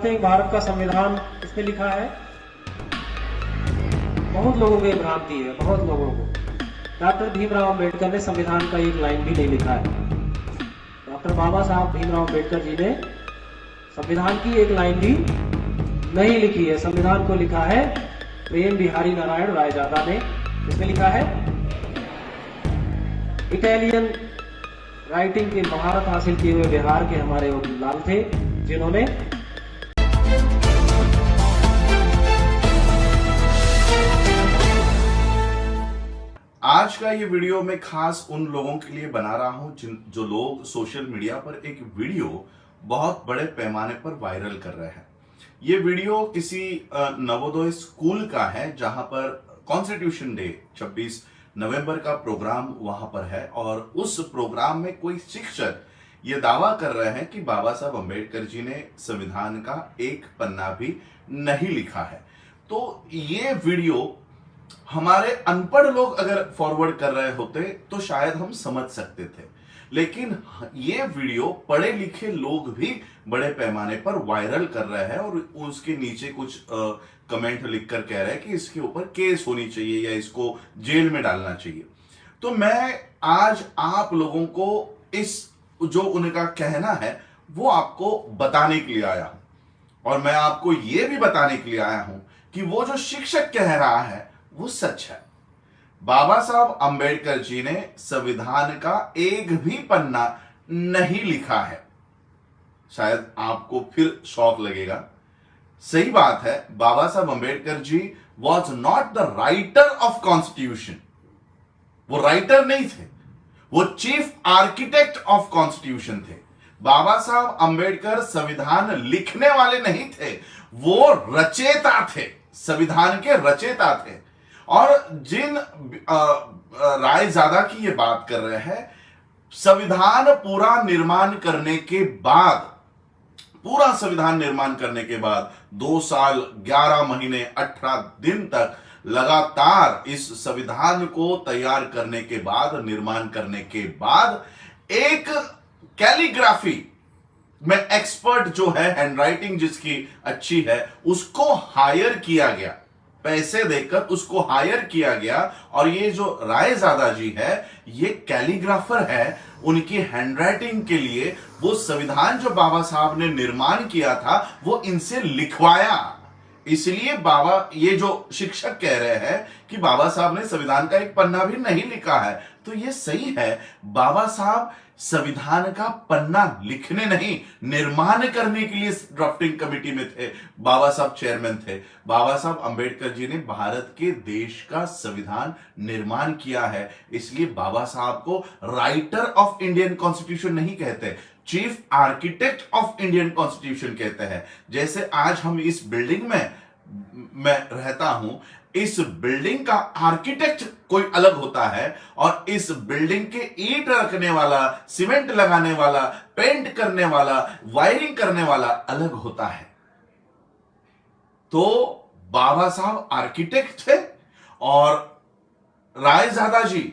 जानते हैं भारत का संविधान किसने लिखा है? बहुत लोगों को ये भ्रांति है, बहुत लोगों को। डॉक्टर भीमराव अंबेडकर ने संविधान का एक लाइन भी नहीं लिखा है। डॉक्टर बाबा साहब भीमराव अंबेडकर जी ने संविधान की एक लाइन भी नहीं लिखी है। संविधान को लिखा है प्रेम बिहारी नारायण रायजादा ने। किसने लिखा है? इटालियन राइटिंग के महारत हासिल किए हुए बिहार के हमारे लाल थे, जिन्होंने आज का ये वीडियो मैं खास उन लोगों के लिए बना रहा हूं जो लोग सोशल मीडिया पर एक वीडियो बहुत बड़े पैमाने पर वायरल कर रहे हैं। ये वीडियो किसी नवोदय स्कूल का है, जहां पर कॉन्स्टिट्यूशन डे 26 नवंबर का प्रोग्राम वहां पर है, और उस प्रोग्राम में कोई शिक्षक ये दावा कर रहे हैं कि बाबा साहब अंबेडकर जी ने संविधान का एक पन्ना भी नहीं लिखा है। तो ये वीडियो हमारे अनपढ़ लोग अगर फॉरवर्ड कर रहे होते तो शायद हम समझ सकते थे, लेकिन ये वीडियो पढ़े लिखे लोग भी बड़े पैमाने पर वायरल कर रहे हैं और उसके नीचे कुछ कमेंट लिखकर कह रहे हैं कि इसके ऊपर केस होनी चाहिए या इसको जेल में डालना चाहिए। तो मैं आज आप लोगों को इस जो उनका कहना है वो आपको बताने के लिए आया हूं, और मैं आपको ये भी बताने के लिए आया हूं कि वो जो शिक्षक कह रहा है वो सच है। बाबा साहब अंबेडकर जी ने संविधान का एक भी पन्ना नहीं लिखा है। शायद आपको फिर शौक लगेगा। सही बात है, Baba Saheb Ambedkar ji was not the writer of constitution. वो राइटर नहीं थे, वो चीफ आर्किटेक्ट ऑफ कॉन्स्टिट्यूशन थे। बाबा साहब अंबेडकर संविधान लिखने वाले नहीं थे, वो रचेता थे, संविधान के रचेता थे। और जिन रायजादा की ये बात कर रहे हैं, संविधान पूरा निर्माण करने के बाद, पूरा संविधान निर्माण करने के बाद 2 साल 11 महीने 18 दिन तक लगातार इस संविधान को तैयार करने के बाद, निर्माण करने के बाद, एक कैलीग्राफी में एक्सपर्ट जो है, हैंडराइटिंग जिसकी अच्छी है, उसको हायर किया गया, पैसे देकर उसको हायर किया गया। और ये जो रायजादा जी है ये कैलीग्राफर है, उनकी हैंडराइटिंग के लिए वो संविधान जो बाबा साहब ने निर्माण किया था वो इनसे लिखवाया। इसलिए बाबा, ये जो शिक्षक कह रहे हैं कि बाबा साहब ने संविधान का एक पन्ना भी नहीं लिखा है, तो ये सही है। बाबा साहब संविधान का पन्ना लिखने नहीं, निर्माण करने के लिए ड्राफ्टिंग कमेटी में थे। बाबा साहब चेयरमैन थे। बाबा साहब अंबेडकर जी ने भारत के देश का संविधान निर्माण किया है, इसलिए बाबा साहब को राइटर ऑफ इंडियन कॉन्स्टिट्यूशन नहीं कहते, chief architect of Indian constitution कहते हैं। जैसे आज हम इस बिल्डिंग में मैं रहता हूं, इस बिल्डिंग का आर्किटेक्ट कोई अलग होता है, और इस बिल्डिंग के ईंट रखने वाला, सीमेंट लगाने वाला, पेंट करने वाला, वायरिंग करने वाला अलग होता है। तो बाबा साहब आर्किटेक्ट थे, और रायजादा जी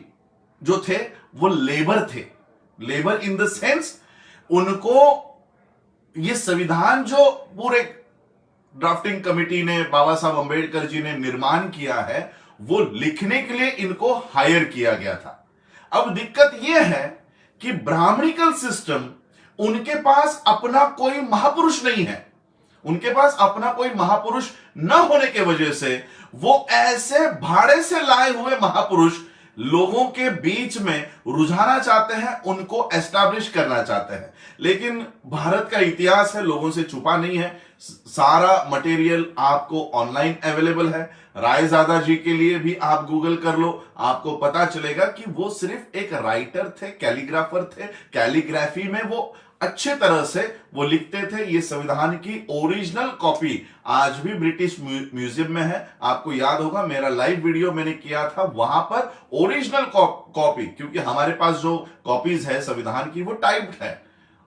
जो थे वो लेबर थे। लेबर इन द सेंस, उनको ये संविधान जो पूरे ड्राफ्टिंग कमेटी ने, बाबा साहब अंबेडकर जी ने निर्माण किया है, वो लिखने के लिए इनको हायर किया गया था। अब दिक्कत यह है कि ब्राह्मणिकल सिस्टम, उनके पास अपना कोई महापुरुष नहीं है। उनके पास अपना कोई महापुरुष न होने के वजह से वो ऐसे भाड़े से लाए हुए महापुरुष लोगों के बीच में रुझाना चाहते हैं, उनको एस्टैब्लिश करना चाहते हैं। लेकिन भारत का इतिहास है, लोगों से छुपा नहीं है। सारा मटेरियल आपको ऑनलाइन अवेलेबल है। रायजादा जी के लिए भी आप गूगल कर लो, आपको पता चलेगा कि वो सिर्फ एक राइटर थे, कैलीग्राफर थे। कैलीग्राफी में वो अच्छे तरह से वो लिखते थे। ये संविधान की ओरिजिनल कॉपी आज भी ब्रिटिश म्यूजियम में है। आपको याद होगा, मेरा लाइव वीडियो मैंने किया था, वहां पर ओरिजिनल कॉपी, क्योंकि हमारे पास जो कॉपीज है संविधान की वो टाइप्ड है,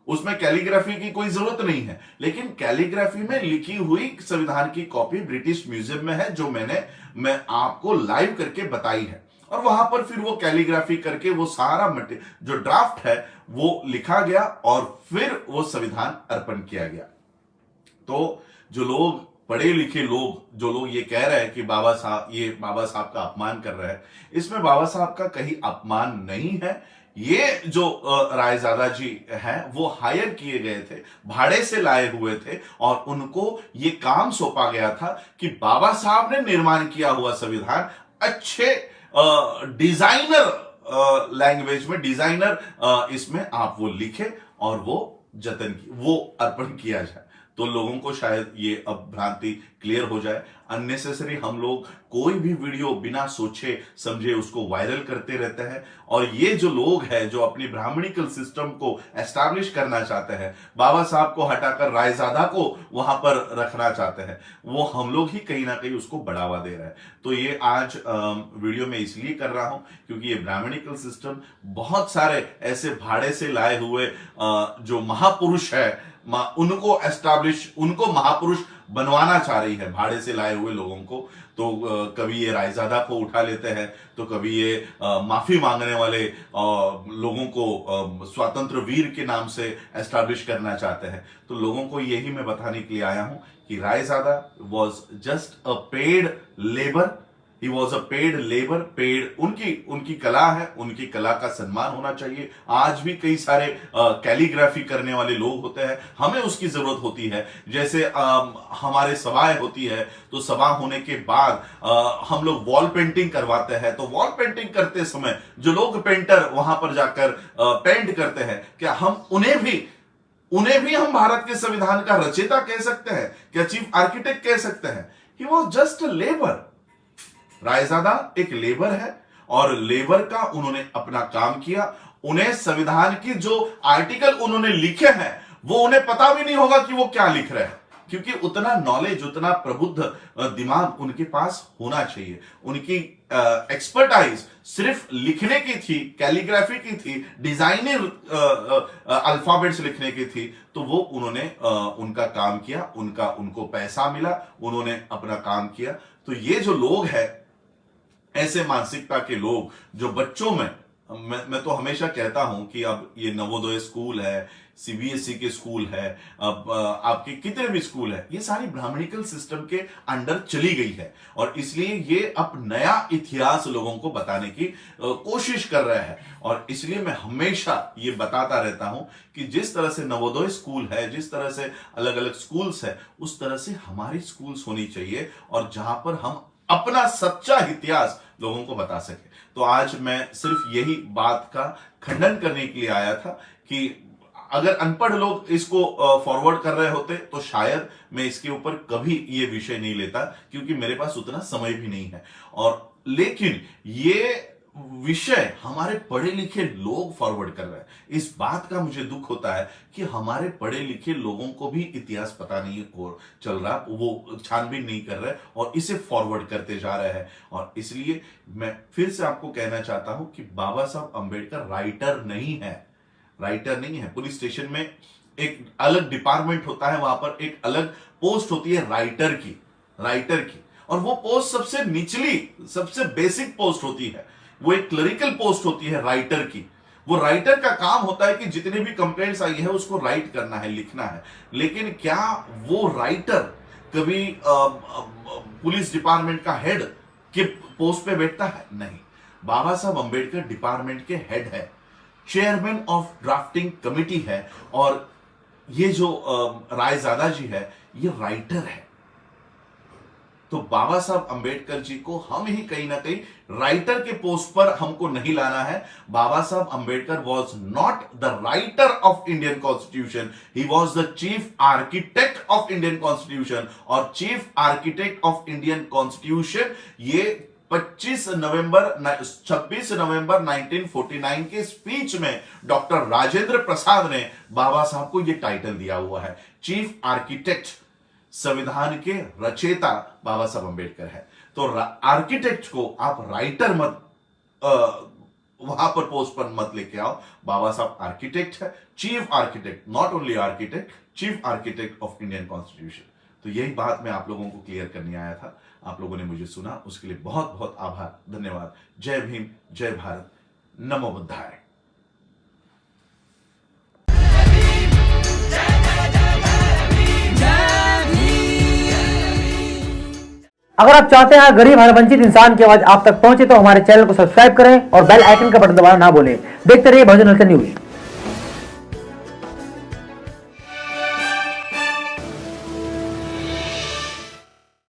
उसमें कैलीग्राफी की कोई जरूरत नहीं है। लेकिन कैलीग्राफी में लिखी हुई संविधान की कॉपी ब्रिटिश म्यूजियम में है, जो मैं आपको लाइव करके बताई है। और वहां पर फिर वो कैलीग्राफी करके वो सारा जो ड्राफ्ट है वो लिखा गया और फिर वो संविधान अर्पण किया गया। तो जो लोग पढ़े लिखे लोग, जो लोग ये कह रहे हैं कि बाबा साहब का अपमान कर रहे हैं, इसमें बाबा साहब का कहीं अपमान नहीं है। ये जो रायजादा जी हैं वो हायर किए गए थे, भाड़े से लाए हुए थे और उनको ये काम सौंपा गया था कि बाबा साहब ने निर्माण किया हुआ संविधान अच्छे डिजाइनर लैंग्वेज में, डिजाइनर इसमें आप वो लिखे और वो अर्पण किया जाए, तो लोगों को शायद ये अब भ्रांति क्लियर हो जाए। अननेसेसरी हम लोग कोई भी वीडियो बिना सोचे समझे उसको वायरल करते रहते हैं, और ये जो लोग हैं जो अपनी ब्राह्मणिकल सिस्टम को एस्टैब्लिश करना चाहते हैं, बाबा साहब को हटाकर रायजादा को वहां पर रखना चाहते हैं, वो हम लोग ही कहीं ना कहीं उसको बढ़ावा दे रहे हैं। तो ये आज वीडियो में इसलिए कर रहा हूं क्योंकि ये ब्राह्मणिकल सिस्टम बहुत सारे ऐसे भाड़े से लाए हुए जो महापुरुष है उनको महापुरुष बनवाना चाह रही है भाड़े से लाए हुए लोगों को। तो कभी ये रायजादा को उठा लेते हैं, तो कभी ये माफी मांगने वाले लोगों को स्वतंत्र वीर के नाम से एस्टैब्लिश करना चाहते हैं। तो लोगों को यही मैं बताने के लिए आया हूं कि Raizada was just a paid labour, he was a paid labour, paid उनकी कला है, उनकी कला का सम्मान होना चाहिए। आज भी कई सारे कैलीग्राफी करने वाले लोग होते हैं, हमें उसकी जरूरत होती है। जैसे हमारे सभाएं होती है, तो सभा होने के बाद हम लोग वॉल पेंटिंग करवाते हैं, तो वॉल पेंटिंग करते समय जो लोग पेंटर वहां पर जाकर पेंट करते हैं, क्या हम उन्हें भी हम भारत के संविधान का रचयिता कह सकते हैं? क्या चीफ आर्किटेक्ट कह सकते हैं? He was just a labour. Raizada एक लेबर है और लेबर का उन्होंने अपना काम किया। उन्हें संविधान की जो आर्टिकल उन्होंने लिखे हैं वो उन्हें पता भी नहीं होगा कि वो क्या लिख रहे हैं, क्योंकि उतना नॉलेज, उतना प्रबुद्ध दिमाग उनके पास होना चाहिए। उनकी एक्सपर्टाइज सिर्फ लिखने की थी, कैलीग्राफी की थी, डिजाइनिंग अल्फाबेट्स लिखने की थी, तो वो उन्होंने उनका काम किया, उनको पैसा मिला, उन्होंने अपना काम किया। तो ये जो लोग हैं, ऐसे मानसिकता के लोग जो बच्चों में, मैं तो हमेशा कहता हूं कि अब ये नवोदय स्कूल है, सीबीएसई के स्कूल है, अब आपके कितने भी स्कूल है, ये सारी ब्राह्मणिकल सिस्टम के अंडर चली गई है, और इसलिए ये अब नया इतिहास लोगों को बताने की कोशिश कर रहा है। और इसलिए मैं हमेशा ये बताता रहता हूं कि जिस तरह से नवोदय स्कूल है, जिस तरह से अलग अलग स्कूल्स है, उस तरह से हमारी स्कूल्स होनी चाहिए, और जहां पर हम अपना सच्चा इतिहास लोगों को बता सके। तो आज मैं सिर्फ यही बात का खंडन करने के लिए आया था कि अगर अनपढ़ लोग इसको फॉरवर्ड कर रहे होते तो शायद मैं इसके ऊपर कभी ये विषय नहीं लेता, क्योंकि मेरे पास उतना समय भी नहीं है। और लेकिन ये विषय हमारे पढ़े लिखे लोग फॉरवर्ड कर रहे हैं। इस बात का मुझे दुख होता है कि हमारे पढ़े लिखे लोगों को भी इतिहास पता नहीं चल रहा, वो छानबीन नहीं कर रहे और इसे फॉरवर्ड करते जा रहे हैं। और इसलिए मैं फिर से आपको कहना चाहता हूं कि बाबा साहब अंबेडकर राइटर नहीं है। पुलिस स्टेशन में एक अलग डिपार्टमेंट होता है, वहां पर एक अलग पोस्ट होती है राइटर की, और वो पोस्ट सबसे निचली, सबसे बेसिक पोस्ट होती है। वो एक क्लरिकल पोस्ट होती है राइटर की। वो राइटर का काम होता है कि जितने भी कंप्लेंट्स आई है उसको राइट करना है, लिखना है। लेकिन क्या वो राइटर कभी पुलिस डिपार्टमेंट का हेड के पोस्ट पे बैठता है? नहीं। बाबा साहब अंबेडकर डिपार्टमेंट के हेड है, चेयरमैन ऑफ ड्राफ्टिंग कमिटी है, और ये जो रायजादा जी है ये राइटर है। तो बाबा साहब अंबेडकर जी को हम ही कहीं ना कहीं राइटर के पोस्ट पर हमको नहीं लाना है। Baba Saheb Ambedkar was not the writer of Indian constitution, he was the chief architect of Indian constitution. और chief architect of Indian constitution ये 26 नवंबर 1949 के स्पीच में डॉक्टर राजेंद्र प्रसाद ने बाबा साहब को यह टाइटल दिया हुआ है, चीफ आर्किटेक्ट। संविधान के रचयिता बाबा साहब अंबेडकर है। तो आर्किटेक्ट को आप राइटर मत वहां पर पोस्ट पर मत लेके आओ। बाबा साहब आर्किटेक्ट है, chief architect, not only architect, chief architect of Indian constitution. तो यही बात मैं आप लोगों को क्लियर करने आया था। आप लोगों ने मुझे सुना, उसके लिए बहुत बहुत आभार, धन्यवाद। जय भीम, जय भारत, नमो बुद्धाय। जय भीम। अगर आप चाहते हैं गरीब हर वंचित इंसान की आवाज आप तक पहुंचे तो हमारे चैनल को सब्सक्राइब करें और बेल आइकन का बटन दबाना ना भूलें। देखते रहिए बहुजन हलचल न्यूज।